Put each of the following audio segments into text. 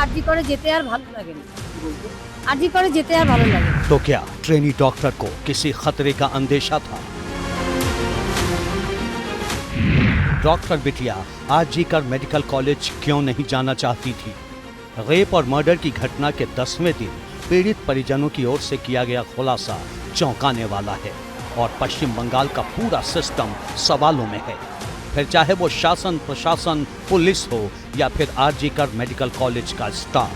RG करे जेते यार भालो लागे ना, आरजी करे जेते यार भालो लागे। तो क्या ट्रेनी डॉक्टर को किसी खतरे का अंदेशा था? डॉक्टर बिटिया आरजीकर मेडिकल कॉलेज क्यों नहीं जाना चाहती थी? रेप और मर्डर की घटना के 10वें दिन पीड़ित परिजनों की ओर से किया गया खुलासा चौंकाने वाला है और पश्चिम बंगाल का पूरा सिस्टम सवालों में है। फिर चाहे वो शासन प्रशासन पुलिस हो या फिर आरजीकर मेडिकल कॉलेज का स्टाफ।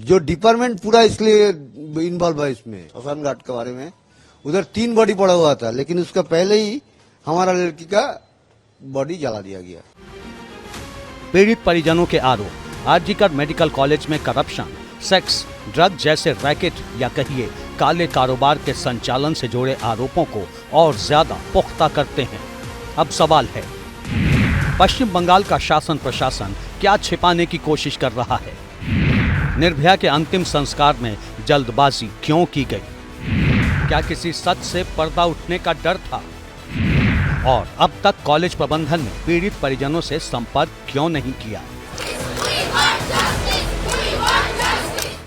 जो डिपार्टमेंट पूरा इसलिए इन्वॉल्व है इसमें श्मशान घाट के बारे में, उधर 3 बॉडी पड़ा हुआ था, लेकिन उसका पहले ही हमारा लड़की का बॉडी जला दिया गया। पीड़ित परिजनों के आरोप आरजीकर मेडिकल कॉलेज में करप्शन, सेक्स, ड्रग जैसे रैकेट या कहिए काले कारोबार के संचालन से जुड़े आरोपों को और ज्यादा पुख्ता करते हैं। अब सवाल है, पश्चिम बंगाल का शासन प्रशासन क्या छिपाने की कोशिश कर रहा है? निर्भया के अंतिम संस्कार में जल्दबाजी क्यों की गई? क्या किसी सच से पर्दा उठने का डर था? और अब तक कॉलेज प्रबंधन ने पीड़ित परिजनों से संपर्क क्यों नहीं किया?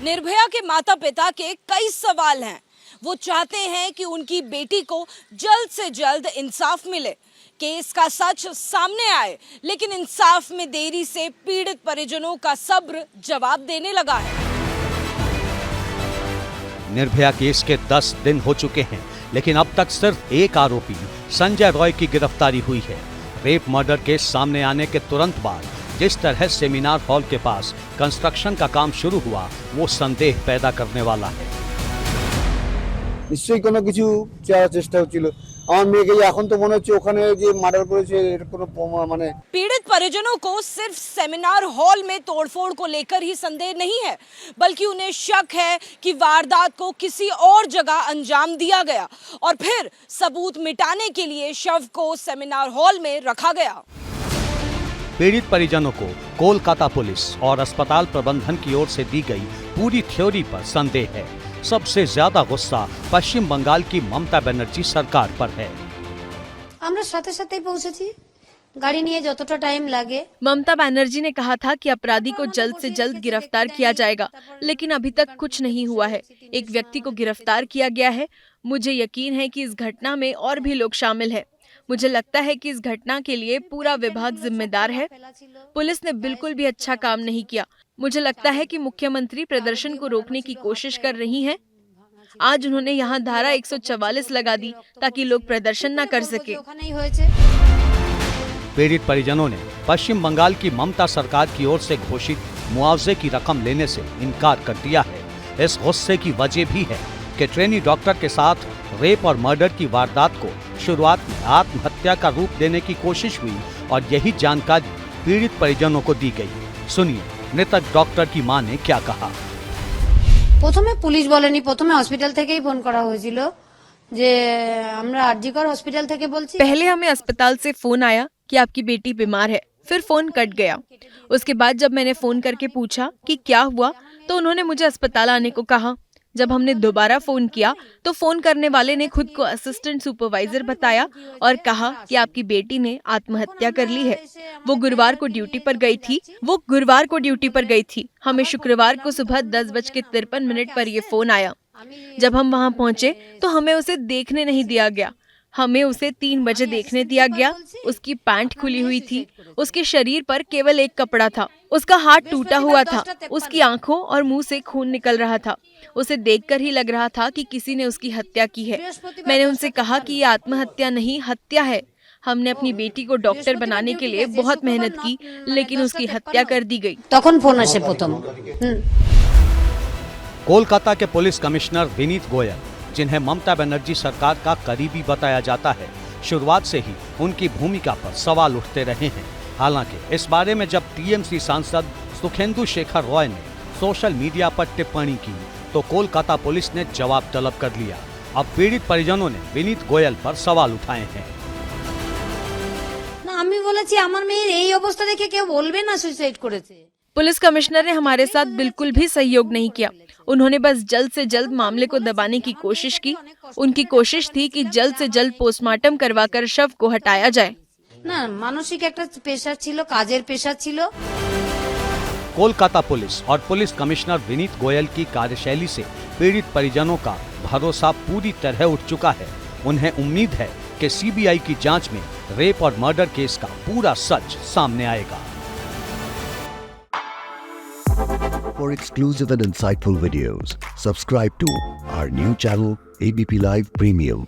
निर्भया के माता पिता के कई सवाल हैं। वो चाहते हैं कि उनकी बेटी को जल्द से जल्द इंसाफ मिले, केस का सच सामने आए, लेकिन इंसाफ में देरी से पीड़ित परिजनों का सब्र जवाब देने लगा है। निर्भया केस के 10 दिन हो चुके हैं, लेकिन अब तक सिर्फ एक आरोपी संजय रॉय की गिरफ्तारी हुई है। रेप मर्डर केस सामने आने के तुरंत बाद जिस तरह सेमिनार हॉल के पास कंस्ट्रक्शन का काम शुरू हुआ, वो संदेह पैदा करने वाला है। নিশ্চয়ই কোনো কিছু চাওয়ার চেষ্টা হচ্ছিল। আমার মেয়েকে এখন তো মনে হচ্ছে ওখানে যে মার্ডার করেছে এর কোনো মানে। पीड़ित परिजनों को सिर्फ सेमिनार हॉल में तोड़फोड़ को लेकर ही संदेह नहीं है, बल्कि उन्हें शक है कि वारदात को किसी और जगह अंजाम दिया गया और फिर सबूत मिटाने के लिए शव को सेमिनार हॉल में रखा गया। पीड़ित परिजनों को कोलकाता पुलिस और अस्पताल प्रबंधन की ओर से दी गई पूरी थ्योरी पर संदेह है। सबसे ज्यादा गुस्सा पश्चिम बंगाल की ममता बनर्जी सरकार पर है। আমরা সাথে সাথেই পৌঁছেছি, গাড়ি নিয়ে যতটা টাইম লাগে। ममता बनर्जी ने कहा था कि अपराधी को जल्द से जल्द गिरफ्तार किया जाएगा, लेकिन अभी तक कुछ नहीं हुआ है। एक व्यक्ति को गिरफ्तार किया गया है। मुझे यकीन है कि इस घटना में और भी लोग शामिल हैं। मुझे लगता है कि इस घटना के लिए पूरा विभाग जिम्मेदार है। पुलिस ने बिल्कुल भी अच्छा काम नहीं किया। मुझे लगता है कि मुख्यमंत्री प्रदर्शन को रोकने की कोशिश कर रही हैं। आज उन्होंने यहाँ धारा 144 लगा दी ताकि लोग प्रदर्शन न कर सके। पीड़ित परिजनों ने पश्चिम बंगाल की ममता सरकार की ओर से घोषित मुआवजे की रकम लेने से इनकार कर दिया है। इस गुस्से की वजह भी है कि ट्रेनी डॉक्टर के साथ रेप और मर्डर की वारदात को शुरुआत में आत्महत्या का रूप देने की कोशिश हुई और यही जानकारी पीड़ित परिजनों को दी गई। सुनिए मृतक डॉक्टर की मां ने क्या कहा। প্রথমে পুলিশ বলেনি, প্রথমে হসপিটাল থেকেই ফোন করা হয়েছিল যে আমরা আরজিকর হসপিটাল থেকে বলছি। पहले हमें अस्पताल से फोन आया कि आपकी बेटी बीमार है, फिर फोन कट गया। उसके बाद जब मैंने फोन करके पूछा कि क्या हुआ, तो उन्होंने मुझे अस्पताल आने को कहा। जब हमने दोबारा फोन किया तो फोन करने वाले ने खुद को असिस्टेंट सुपरवाइजर बताया और कहा कि आपकी बेटी ने आत्महत्या कर ली है। वो गुरुवार को ड्यूटी पर गई थी। हमें शुक्रवार को सुबह 10:53 पर ये फोन आया। जब हम वहाँ पहुँचे तो हमें उसे देखने नहीं दिया गया। हमें उसे 3 बजे देखने दिया गया। उसकी पैंट खुली हुई थी। उसके शरीर पर केवल एक कपड़ा था। उसका हाथ टूटा हुआ था। उसकी आंखों और मुंह से खून निकल रहा था। उसे देखकर ही लग रहा था कि किसी ने उसकी हत्या की है। मैंने उनसे कहा कि ये आत्महत्या नहीं, हत्या है। हमने अपनी बेटी को डॉक्टर बनाने के लिए बहुत मेहनत की, लेकिन उसकी हत्या कर दी गई। তখন ফোন আসে প্রথম। कोलकाता के पुलिस कमिश्नर विनीत गोयल, जिन्हें ममता बनर्जी सरकार का करीबी बताया जाता है, शुरुआत से ही उनकी भूमिका पर सवाल उठते रहे हैं। हालांकि इस बारे में जब टीएमसी सांसद सुखेंदु शेखर रॉय ने सोशल मीडिया पर टिप्पणी की तो कोलकाता पुलिस ने जवाब तलब कर लिया। अब पीड़ित परिजनों ने विनीत गोयल पर सवाल उठाए हैं। না আমি বলেছি আমার মেয়ের এই অবস্থা দেখে কেউ বলবে না সুইসাইড করেছে। पुलिस कमिश्नर ने हमारे साथ बिल्कुल भी सहयोग नहीं किया। उन्होंने बस जल्द से जल्द मामले को दबाने की कोशिश की। उनकी कोशिश थी कि जल्द से जल्द पोस्टमार्टम करवाकर शव को हटाया जाए। না মানসিক একটা প্রেশার ছিল, কাজের প্রেশার ছিল। कोलकाता पुलिस और पुलिस कमिश्नर विनीत गोयल की कार्यशैली से पीड़ित परिजनों का भरोसा पूरी तरह उठ चुका है। उन्हें उम्मीद है कि सीबीआई की जांच में रेप और मर्डर केस का पूरा सच सामने आएगा। For exclusive and insightful videos, subscribe to our new channel ABP Live Premium.